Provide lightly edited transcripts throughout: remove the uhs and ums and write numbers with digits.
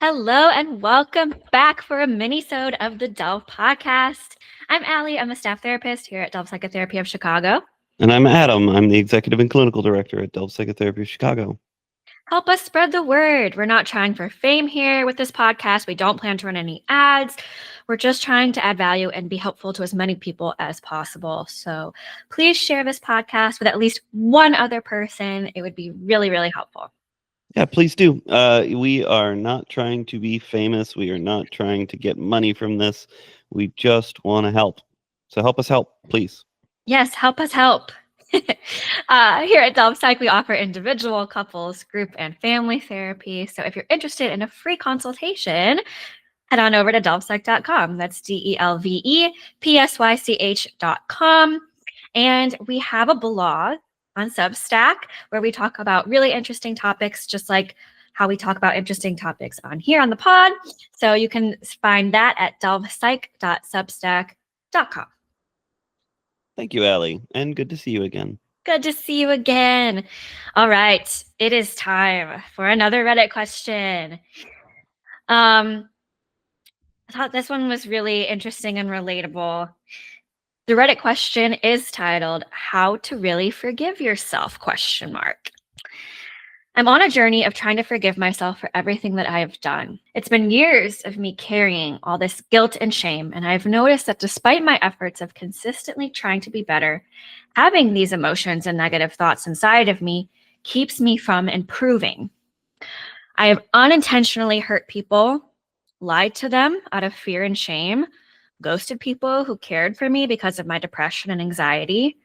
Hello and welcome back for a mini-sode of the Delve podcast. I'm Allie. I'm a staff therapist here at Delve Psychotherapy of Chicago. And I'm Adam. I'm the executive and clinical director at Delve Psychotherapy Chicago. Help us spread the word. We're not trying for fame here with this podcast. We don't plan to run any ads. We're just trying to add value and be helpful to as many people as possible. So please share this podcast with at least one other person. It would be really, really helpful. Yeah, please do. We are not trying to be famous. We are not trying to get money from this. We just want to help. So help us help, please. Yes, help us help. Here at Delve Psych, we offer individual, couples, group, and family therapy. So if you're interested in a free consultation, head on over to delvepsych.com. That's DELVEPSYCH.com. And we have a blog on Substack where we talk about really interesting topics, just like how we talk about interesting topics on here on the pod. So you can find that at delvepsych.substack.com. Thank you, Allie. And good to see you again. Good to see you again. All right, it is time for another Reddit question. I thought this one was really interesting and relatable. The Reddit question is titled, "How to Really Forgive Yourself?" I'm on a journey of trying to forgive myself for everything that I have done. It's been years of me carrying all this guilt and shame, and I've noticed that despite my efforts of consistently trying to be better, having these emotions and negative thoughts inside of me keeps me from improving. I have unintentionally hurt people, lied to them out of fear and shame, ghosted people who cared for me because of my depression and anxiety.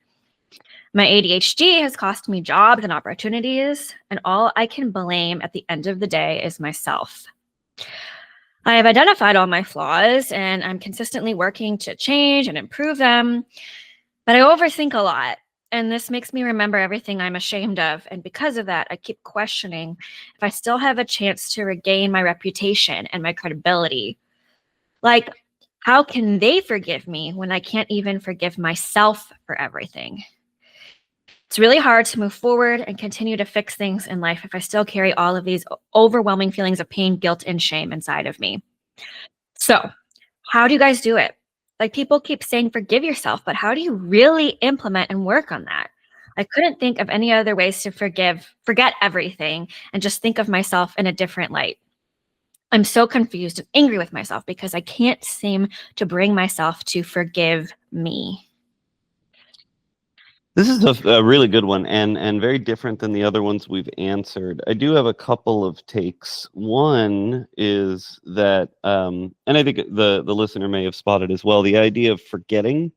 My ADHD has cost me jobs and opportunities, and all I can blame at the end of the day is myself. I have identified all my flaws, and I'm consistently working to change and improve them, but I overthink a lot, and this makes me remember everything I'm ashamed of, and because of that, I keep questioning if I still have a chance to regain my reputation and my credibility. Like, how can they forgive me when I can't even forgive myself for everything? It's really hard to move forward and continue to fix things in life if I still carry all of these overwhelming feelings of pain, guilt, and shame inside of me. So, how do you guys do it? Like, people keep saying forgive yourself, but how do you really implement and work on that? I couldn't think of any other ways to forget everything, and just think of myself in a different light. I'm so confused and angry with myself because I can't seem to bring myself to forgive me. This is a really good one and very different than the other ones we've answered. I do have a couple of takes. One is that, and I think the listener may have spotted as well, the idea of forgetting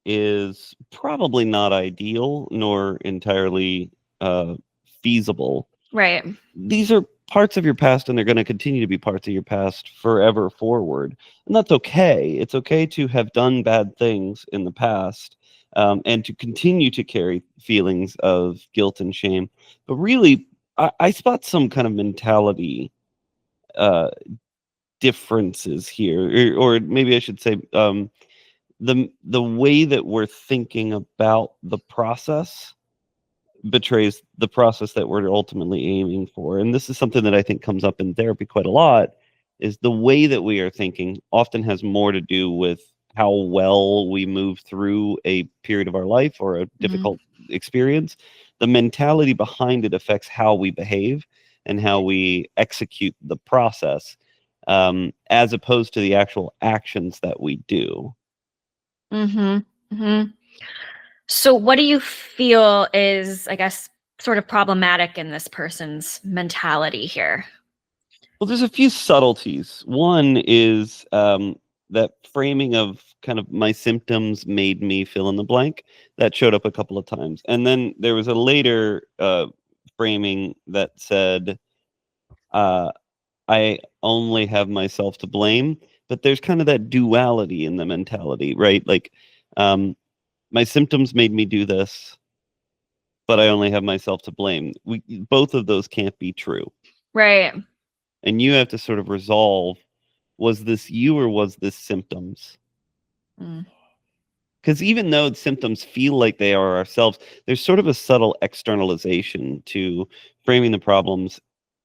is probably not ideal nor entirely feasible. Right. These are parts of your past, and they're going to continue to be parts of your past forever forward. And that's okay. It's okay to have done bad things in the past. And to continue to carry feelings of guilt and shame. But really, I spot some kind of mentality differences here, or maybe I should say the way that we're thinking about the process betrays the process that we're ultimately aiming for. And this is something that I think comes up in therapy quite a lot, is the way that we are thinking often has more to do with how well we move through a period of our life or a difficult experience. The mentality behind it affects how we behave and how we execute the process, as opposed to the actual actions that we do. So what do you feel is, I guess, sort of problematic in this person's mentality here? Well, there's a few subtleties. One is that framing of kind of my symptoms made me fill in the blank. That showed up a couple of times. And then there was a later framing that said, I only have myself to blame. But there's kind of that duality in the mentality, right? Like, my symptoms made me do this, but I only have myself to blame. Both of those can't be true. Right. And you have to sort of resolve, was this you or was this symptoms? Because even though symptoms feel like they are ourselves, there's sort of a subtle externalization to framing the problems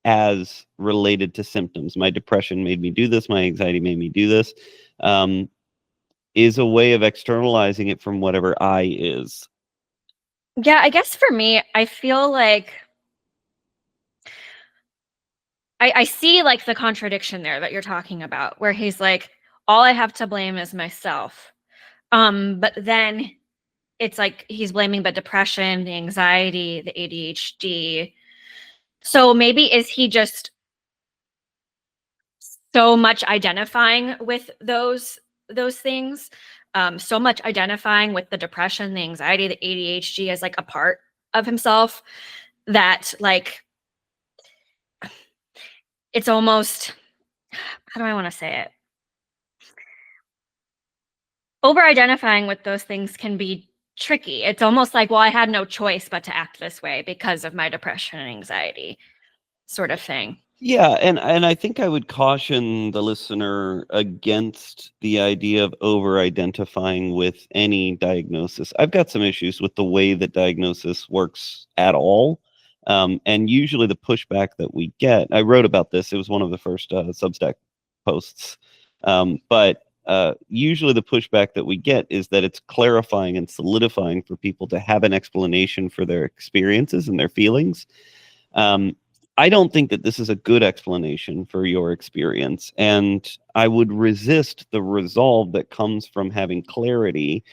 as related to symptoms. My depression made me do this. My anxiety made me do this. Is a way of externalizing it from whatever I is. Yeah, I guess for me, I feel like I see like the contradiction there that you're talking about, where he's like, all I have to blame is myself. But then it's like he's blaming the depression, the anxiety, the ADHD. So maybe is he just so much identifying with those things, so much identifying with the depression, the anxiety, the ADHD as like a part of himself that like it's almost, how do I want to say it? Over identifying with those things can be tricky. It's almost like, well, I had no choice but to act this way because of my depression and anxiety, sort of thing. Yeah, and I think I would caution the listener against the idea of over identifying with any diagnosis. I've got some issues with the way that diagnosis works at all. And usually the pushback that we get, I wrote about this, it was one of the first Substack posts. But usually the pushback that we get is that it's clarifying and solidifying for people to have an explanation for their experiences and their feelings. I don't think that this is a good explanation for your experience, and I would resist the resolve that comes from having clarity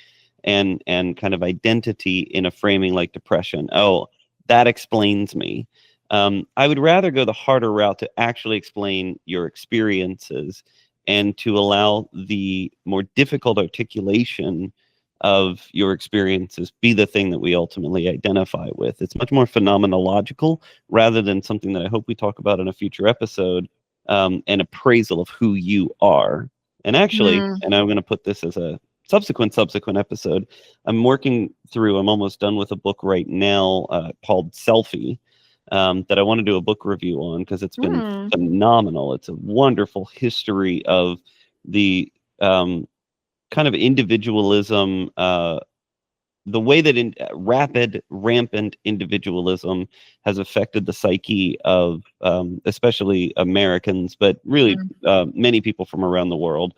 and kind of identity in a framing like depression. Oh, that explains me. I would rather go the harder route to actually explain your experiences and to allow the more difficult articulation of your experiences be the thing that we ultimately identify with. It's much more phenomenological rather than something that I hope we talk about in a future episode, an appraisal of who you are. And actually, Mm. and I'm going to put this as a subsequent episode, I'm almost done with a book right now called Selfie, that I want to do a book review on because it's been Mm. phenomenal. It's a wonderful history of the kind of individualism, the way that rampant individualism has affected the psyche of especially Americans, but really many people from around the world.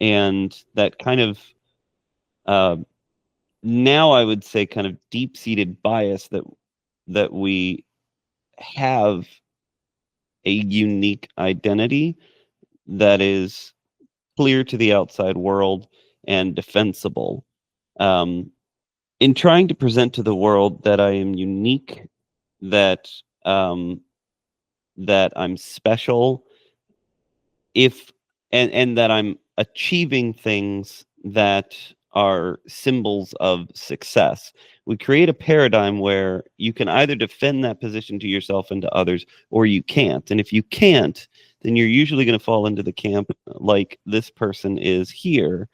And that kind of uh, now I would say kind of deep-seated bias that we have a unique identity that is clear to the outside world and defensible. Um, in trying to present to the world that I am unique, that um, that I'm special, if and that I'm achieving things that are symbols of success. We create a paradigm where you can either defend that position to yourself and to others, or you can't. And if you can't, then you're usually going to fall into the camp like this person is here,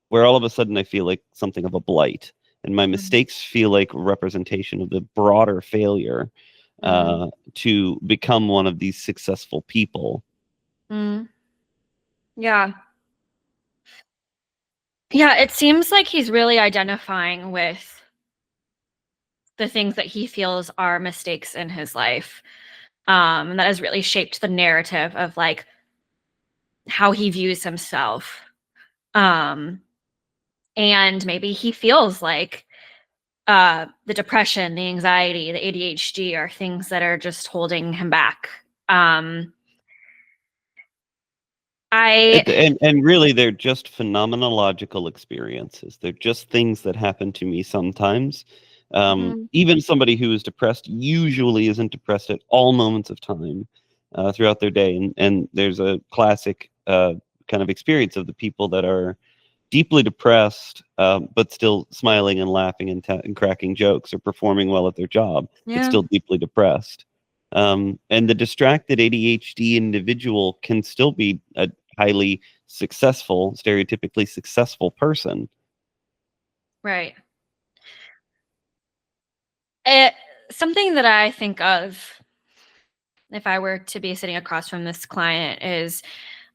where all of a sudden I feel like something of a blight, and my Mm. mistakes feel like representation of the broader failure Mm. to become one of these successful people. Mm. Yeah. Yeah, it seems like he's really identifying with the things that he feels are mistakes in his life. And that has really shaped the narrative of like how he views himself. Um, and maybe he feels like the depression, the anxiety, the ADHD are things that are just holding him back. Um, I And really, they're just phenomenological experiences. They're just things that happen to me sometimes. Mhm. Even somebody who is depressed usually isn't depressed at all moments of time throughout their day. And there's a classic kind of experience of the people that are deeply depressed, but still smiling and laughing and cracking jokes or performing well at their job, but Yeah. still deeply depressed. And the distracted ADHD individual can still be a highly successful, stereotypically successful person. Right. It, something that I think of if I were to be sitting across from this client is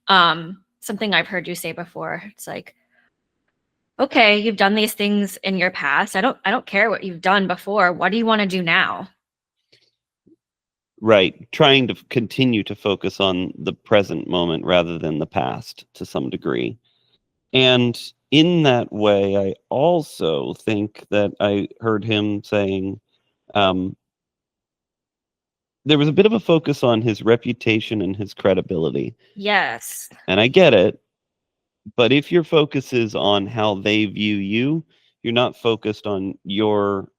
something I've heard you say before. It's like, okay, you've done these things in your past. I don't care what you've done before. What do you want to do now? Right. Trying to continue to focus on the present moment rather than the past to some degree. And in that way, I also think that I heard him saying there was a bit of a focus on his reputation and his credibility. Yes. And I get it. But if your focus is on how they view you, you're not focused on your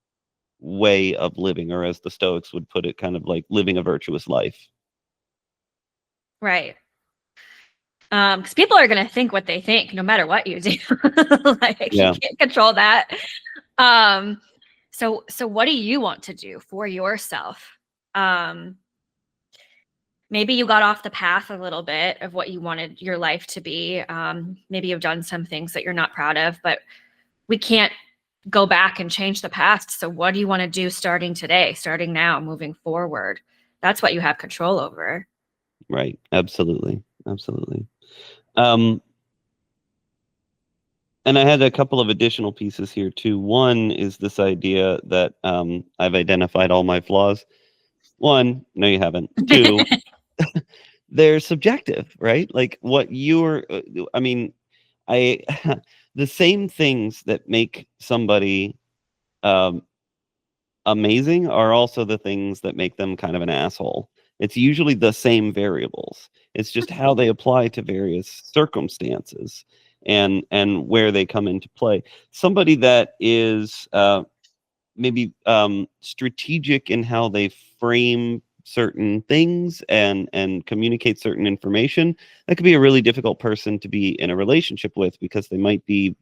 way of living, or as the Stoics would put it, kind of like living a virtuous life. Right. Because people are going to think what they think no matter what you do. Like, you Yeah. can't control that. Um, so what do you want to do for yourself? Maybe you got off the path a little bit of what you wanted your life to be. Maybe you've done some things that you're not proud of, but we can't go back and change the past. So what do you want to do starting today, starting now, moving forward? That's what you have control over. Right. Absolutely. Absolutely. And I had a couple of additional pieces here too. One is this idea that I've identified all my flaws. One, no, you haven't. Two, they're subjective, right? Like what you're, I mean, I, the same things that make somebody um, amazing are also the things that make them kind of an asshole. It's usually the same variables. It's just how they apply to various circumstances and where they come into play. Somebody that is maybe strategic in how they frame certain things and communicate certain information, that could be a really difficult person to be in a relationship with because they might be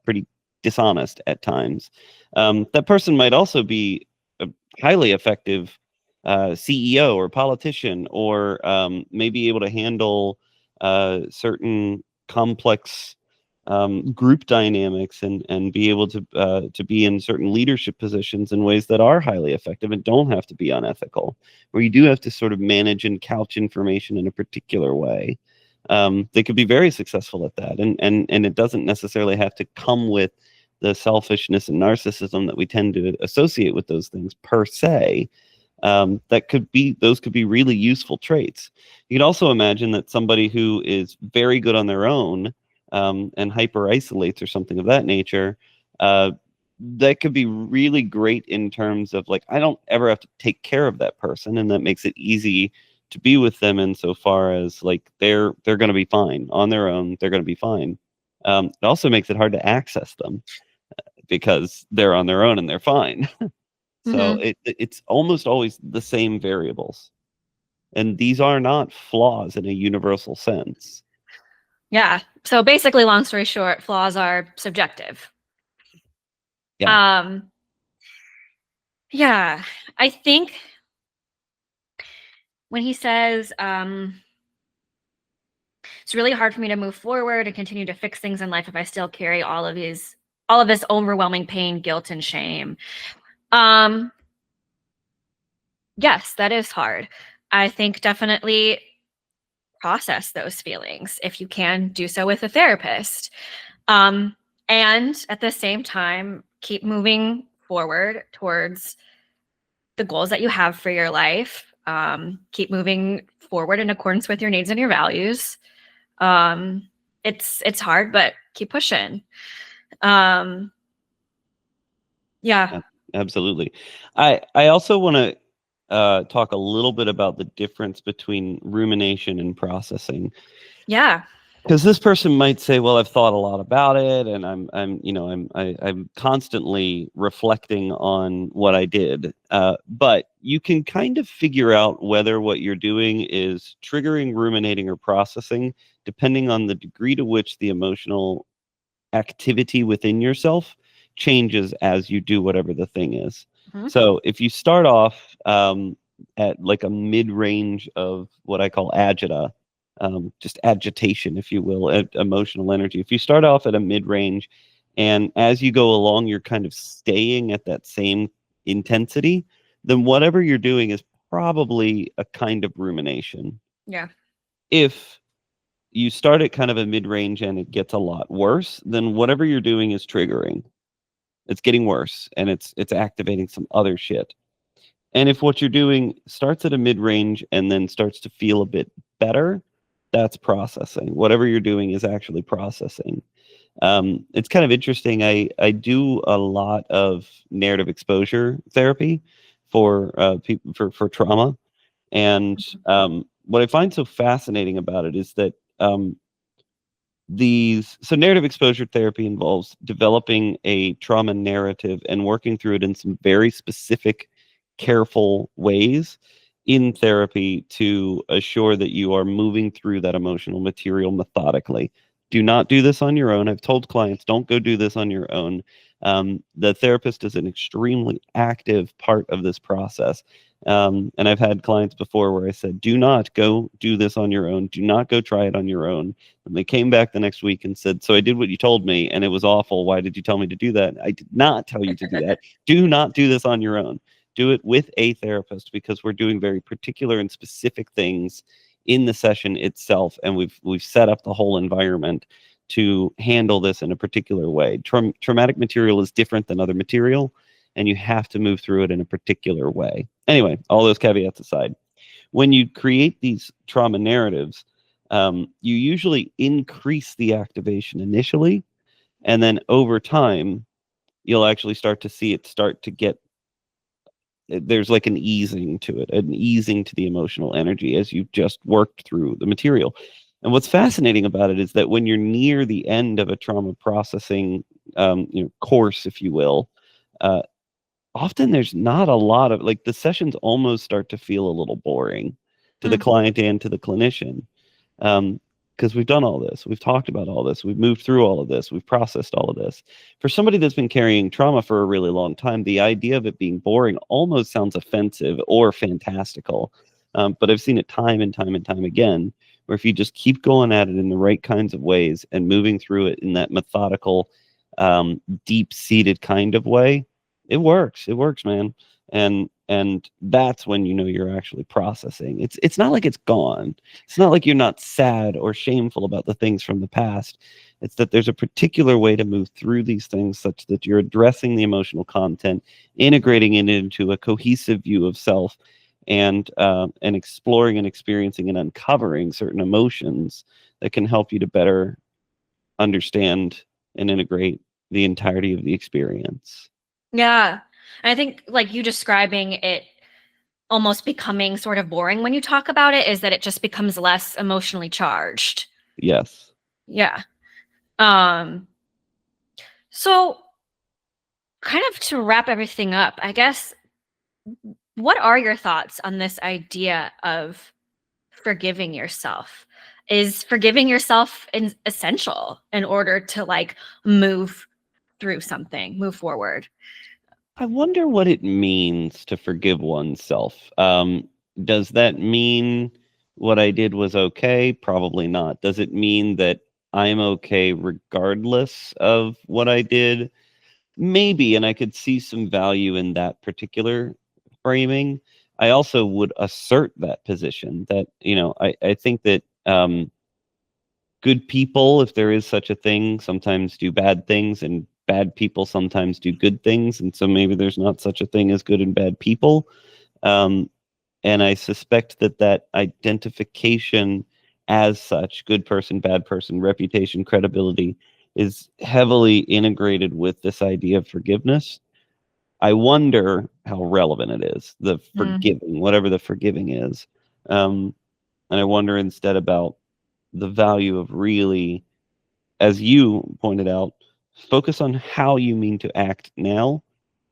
pretty dishonest at times. That person might also be a highly effective CEO or politician, or maybe able to handle certain complex group dynamics and be able to be in certain leadership positions in ways that are highly effective and don't have to be unethical, where you do have to sort of manage and couch information in a particular way. They could be very successful at that, and it doesn't necessarily have to come with the selfishness and narcissism that we tend to associate with those things per se. Those could be really useful traits. You could also imagine that somebody who is very good on their own and hyper isolates or something of that nature, that could be really great in terms of like, I don't ever have to take care of that person, and that makes it easy to be with them insofar as like they're going to be fine on their own. They're going to be fine. It also makes it hard to access them because they're on their own and they're fine. So Mhm. it's almost always the same variables, and these are not flaws in a universal sense. Yeah. So basically, long story short, flaws are subjective. Yeah. Um, yeah, I think when he says, it's really hard for me to move forward and continue to fix things in life if I still carry all of this overwhelming pain, guilt, and shame. Um, yes, that is hard. I think definitely process those feelings if you can do so with a therapist. Um, and at the same time, keep moving forward towards the goals that you have for your life. Keep moving forward in accordance with your needs and your values. It's hard, but keep pushing. Um, yeah, Absolutely. I also want to talk a little bit about the difference between rumination and processing, yeah, because this person might say, well, I've thought a lot about it, and I'm constantly reflecting on what I did. But you can kind of figure out whether what you're doing is triggering, ruminating, or processing, depending on the degree to which the emotional activity within yourself changes as you do whatever the thing is. mhm, So if you start off at like a mid-range of what I call agita, just agitation, if you will, emotional energy. If you start off at a mid-range, and as you go along, you're kind of staying at that same intensity, then whatever you're doing is probably a kind of rumination. yeah, If you start at kind of a mid-range and it gets a lot worse, then whatever you're doing is triggering. It's getting worse, and it's activating some other shit. And if what you're doing starts at a mid-range and then starts to feel a bit better, that's processing. Whatever you're doing is actually processing. It's kind of interesting. I do a lot of narrative exposure therapy for people for trauma, and what I find so fascinating about it is that narrative exposure therapy involves developing a trauma narrative and working through it in some very specific, careful ways in therapy to assure that you are moving through that emotional material methodically. Do not do this on your own. I've told clients, don't go do this on your own. The therapist is an extremely active part of this process. And I've had clients before where I said, do not go do this on your own. Do not go try it on your own. And they came back the next week and said, so I did what you told me and it was awful. Why did you tell me to do that? I did not tell you to do that. Do not do this on your own. Do it with a therapist, because we're doing very particular and specific things in the session itself. And we've set up the whole environment to handle this in a particular way. Traumatic material is different than other material, and you have to move through it in a particular way. Anyway, all those caveats aside, when you create these trauma narratives, you usually increase the activation initially, and then over time, you'll actually start to see it start to get, there's like an easing to it, an easing to the emotional energy as you've just worked through the material. And what's fascinating about it is that when you're near the end of a trauma processing course, if you will, often there's not a lot of, like, the sessions almost start to feel a little boring to the client and to the clinician, because we've done all this, we've talked about all this, we've moved through all of this, we've processed all of this. For somebody that's been carrying trauma for a really long time, the idea of it being boring almost sounds offensive or fantastical. But I've seen it time and time and time again, where if you just keep going at it in the right kinds of ways and moving through it in that methodical, deep-seated kind of way, it works. It works, man. And that's when you know you're actually processing. It's not like it's gone. It's not like you're not sad or shameful about the things from the past. It's that there's a particular way to move through these things such that you're addressing the emotional content, integrating it into a cohesive view of self, and exploring and experiencing and uncovering certain emotions that can help you to better understand and integrate the entirety of the experience. Yeah. And I think like you describing it almost becoming sort of boring when you talk about it is that it just becomes less emotionally charged. Yes. Yeah. So kind of to wrap everything up, I guess, what are your thoughts on this idea of forgiving yourself? Is forgiving yourself essential in order to like move through something, move forward? I wonder what it means to forgive oneself. Does that mean what I did was okay? Probably not. Does it mean that I'm okay regardless of what I did? Maybe, and I could see some value in that particular framing. I also would assert that position that, I think that good people, if there is such a thing, sometimes do bad things, and bad people sometimes do good things. And so maybe there's not such a thing as good and bad people. And I suspect that identification as such, good person, bad person, reputation, credibility, is heavily integrated with this idea of forgiveness. I wonder how relevant it is, the forgiving, whatever the forgiving is. And I wonder instead about the value of really, as you pointed out, focus on how you mean to act now.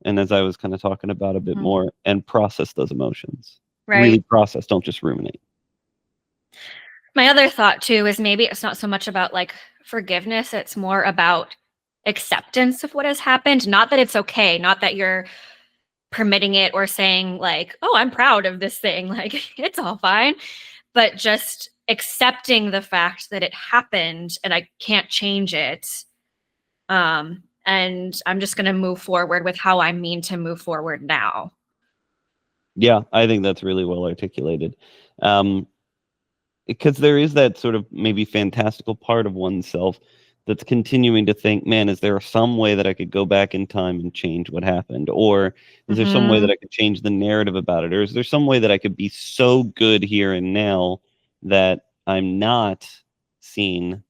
And as I was kind of talking about a bit more, and process those emotions. Really Right. process, don't just ruminate. My other thought too is maybe it's not so much about like forgiveness, it's more about acceptance of what has happened. Not that it's okay, not that you're permitting it or saying like, "Oh, I'm proud of this thing." Like it's all fine, but just accepting the fact that it happened and I can't change it. And I'm just going to move forward with how I mean to move forward now. Yeah, I think that's really well articulated. Because there is that sort of maybe fantastical part of oneself that's continuing to think, man, is there some way that I could go back in time and change what happened? Or is there some way that I could change the narrative about it? Or is there some way that I could be so good here and now that I'm not seen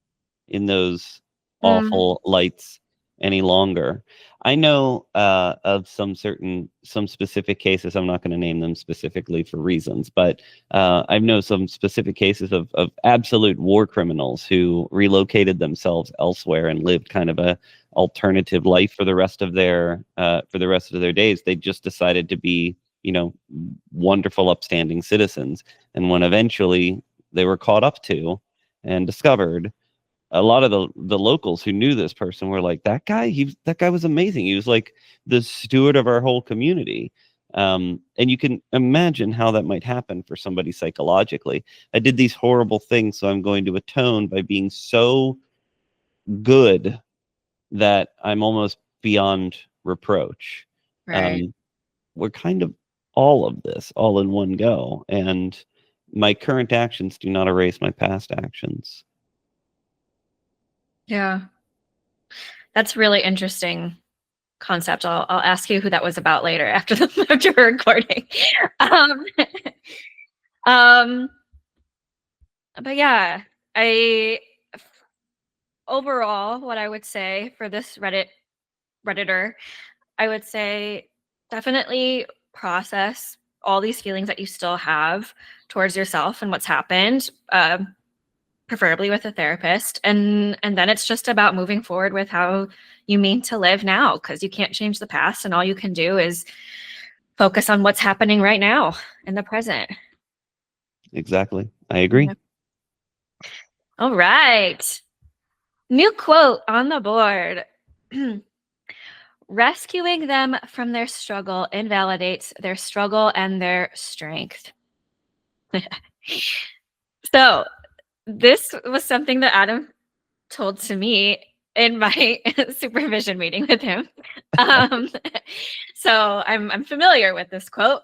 in those awful lights any longer? I know of some specific cases. I'm not going to name them specifically for reasons, but I know some specific cases of absolute war criminals who relocated themselves elsewhere and lived kind of a alternative life for the rest of their days. They just decided to be, wonderful, upstanding citizens. And when eventually they were caught up to and discovered, a lot of the locals who knew this person were like, that guy was amazing. He was like the steward of our whole community. And you can imagine how that might happen for somebody psychologically. I did these horrible things, so I'm going to atone by being so good that I'm almost beyond reproach. Right. We're kind of all of this all in one go, and my current actions do not erase my past actions. Yeah. That's really interesting concept. I'll ask you who that was about later after we're recording. But yeah, overall, what I would say for this Redditor, I would say definitely process all these feelings that you still have towards yourself and what's happened, preferably with a therapist. And then it's just about moving forward with how you mean to live now, because you can't change the past, and all you can do is focus on what's happening right now in the present. Exactly. I agree. Yep. All right. New quote on the board. Rescuing them from their struggle invalidates their struggle and their strength. So this was something that Adam told to me in my supervision meeting with him. So I'm familiar with this quote.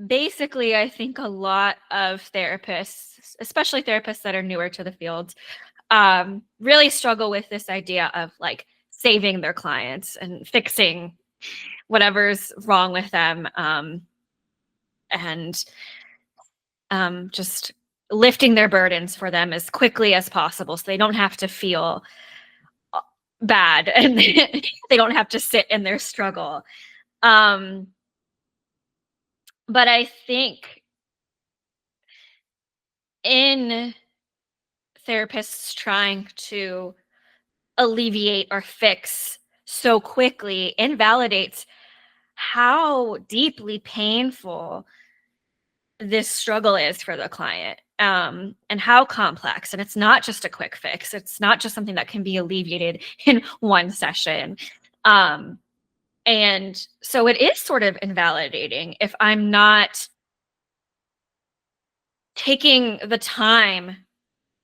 Basically, I think a lot of therapists, especially therapists that are newer to the field, really struggle with this idea of like saving their clients and fixing whatever's wrong with them, and just lifting their burdens for them as quickly as possible so they don't have to feel bad and they don't have to sit in their struggle. But I think in therapists trying to alleviate or fix so quickly invalidates how deeply painful this struggle is for the client, and how complex. And it's not just a quick fix. It's not just something that can be alleviated in one session. And so it is sort of invalidating if I'm not taking the time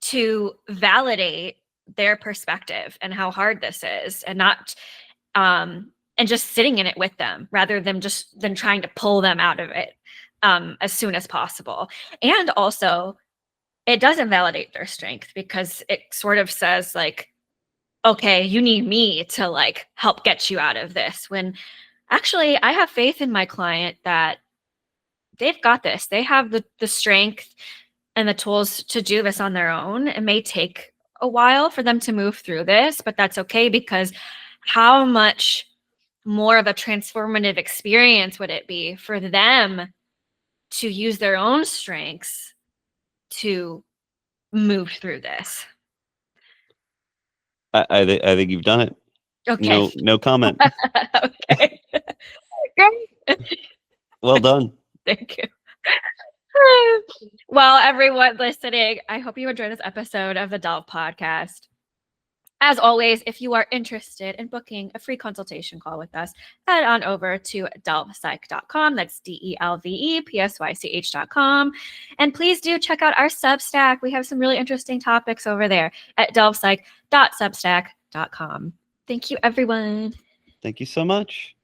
to validate their perspective and how hard this is, and not and just sitting in it with them rather than trying to pull them out of it as soon as possible. And also, it does invalidate their strength because it sort of says like, okay, you need me to like help get you out of this, when actually I have faith in my client that they've got this. They have the strength and the tools to do this on their own. It may take a while for them to move through this, but that's okay, because how much more of a transformative experience would it be for them to use their own strengths to move through this? I think you've done it. Okay. No comment. Okay. Great. Well done. Thank you. Well, everyone listening, I hope you enjoyed this episode of the Delve Podcast. As always, if you are interested in booking a free consultation call with us, head on over to delvepsych.com. That's DELVEPSYCH.com. And please do check out our Substack. We have some really interesting topics over there at delvepsych.substack.com. Thank you, everyone. Thank you so much.